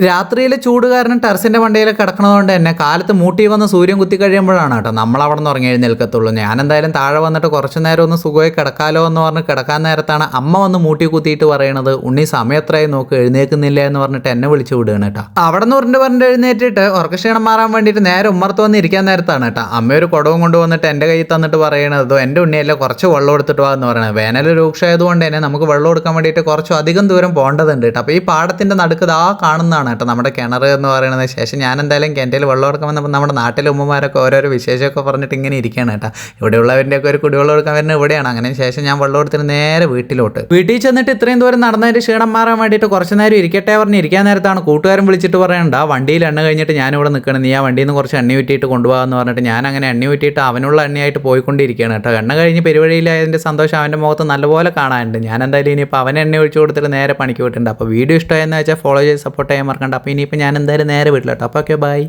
രാത്രിയിലെ ചൂട് കാരണം ടെറസിന്റെ മണ്ടയിൽ കിടക്കണതുകൊണ്ട് തന്നെ കാലത്ത് മൂട്ടി വന്ന് സൂര്യൻ കുത്തി കഴിയുമ്പോഴാണ് കേട്ടോ നമ്മൾ അവിടെ നിന്ന് ഉറങ്ങി എഴുന്നേൽക്കത്തുള്ളൂ. ഞാൻ എന്തായാലും താഴെ വന്നിട്ട് കുറച്ച് നേരം ഒന്ന് സുഖമായി കിടക്കാലോ എന്ന് പറഞ്ഞ് കിടക്കാൻ നേരത്താണ് അമ്മ വന്ന് മൂട്ടി കുത്തിയിട്ട് പറയണത്, ഉണ്ണി സമയം എത്രയായി നോക്ക്, എഴുന്നേൽക്കുന്നില്ല എന്ന് പറഞ്ഞിട്ട് എന്നെ വിളിച്ചു വിടുകയാണ് കേട്ടോ. അവിടെ നിന്ന് പറഞ്ഞിട്ട് എഴുന്നേറ്റിട്ട് ഉറക്കക്ഷീണം മാറാൻ വേണ്ടിയിട്ട് നേരെ ഉമ്മർത്ത് വന്ന് ഇരിക്കാൻ നേരത്താണ് കേട്ടോ അമ്മ ഒരു കുടവും കൊണ്ടുവന്നിട്ട് എൻ്റെ കയ്യിൽ തന്നിട്ട് പറയണത്, എൻ്റെ ഉണ്ണിയല്ല കുറച്ച് വെള്ളം എടുത്തിട്ട് വാ എന്ന് പറയുന്നത്. വേനൽ രൂക്ഷമായതുകൊണ്ട് തന്നെ നമുക്ക് വെള്ളം എടുക്കാൻ വേണ്ടിയിട്ട് കുറച്ച് അധികം ദൂരം പോകേണ്ടതുണ്ട് കേട്ടോ. അപ്പോൾ ഈ പാടത്തിന്റെ നടുക്ക് ആ കാണുന്നതാണ് കേട്ടോ നമ്മുടെ കിണർ എന്ന് പറയുന്നത്. ശേഷം ഞാൻ എന്തായാലും കിണറ്റിൽ വെള്ളം എടുക്കാൻ വന്നപ്പോൾ നമ്മുടെ നാട്ടിലെ ഉമ്മമാരൊക്കെ ഓരോരോ വിശേഷമൊക്കെ പറഞ്ഞിട്ട് ഇങ്ങനെ ഇരിക്കുകയാണ് കേട്ടോ. ഇവിടെയുള്ളവൻ്റെയൊക്കെ ഒരു കുടിവെള്ളം എടുക്കാൻ വരുന്നത് ഇവിടെയാണ്. അങ്ങനെ ശേഷം ഞാൻ വെള്ളം എടുത്തിട്ട് നേരെ വീട്ടിൽ ചെന്നിട്ട് ഇത്രയും ദൂരം നടന്നതിൻ്റെ ക്ഷീണം മാറാൻ വേണ്ടിയിട്ട് കുറച്ച് നേരം ഇരിക്കട്ടെ പറഞ്ഞ് ഇരിക്കാൻ നേരത്താണ് കൂട്ടുകാരൻ വിളിച്ചിട്ട് പറയണ്ട, വണ്ടിയിൽ എണ്ണ കഴിഞ്ഞിട്ട് ഞാനിവിടെ നിൽക്കണം, നീ ആ വണ്ടിയിൽ നിന്ന് കുറച്ച് എണ്ണ ഊറ്റിയിട്ട് കൊണ്ടുപോകാമെന്ന് പറഞ്ഞിട്ട് ഞാൻ അങ്ങനെ എണ്ണ ഊറ്റിയിട്ട് അവനുള്ള എണ്ണയായിട്ട് പോയിക്കൊണ്ടിരിക്കുകയാണ് കേട്ടോ. എണ്ണ കഴിഞ്ഞ് പെരുവഴിയിലായതിൻ്റെ സന്തോഷം അവൻ്റെ മുഖത്ത് നല്ലപോലെ കാണാനുണ്ട്. ഞാൻ എന്തായാലും ഇനിയിപ്പോൾ അവൻ എണ്ണ ഒഴിച്ച് കൊടുത്തിട്ട് നേരെ പണിക്ക് പോയിട്ടുണ്ട്. അപ്പോൾ വീഡിയോ ഇഷ്ടമായെന്ന് വെച്ചാൽ ഫോളോ ചെയ്ത് സപ്പോർട്ട് ചെയ്യാൻ മറക്കണ്ട. അപ്പോൾ ഇനിയിപ്പോൾ ഞാൻ എന്തായാലും നേരെ വീട്ടിലോട്ടോ. അപ്പോൾ ഓക്കെ, ബൈ.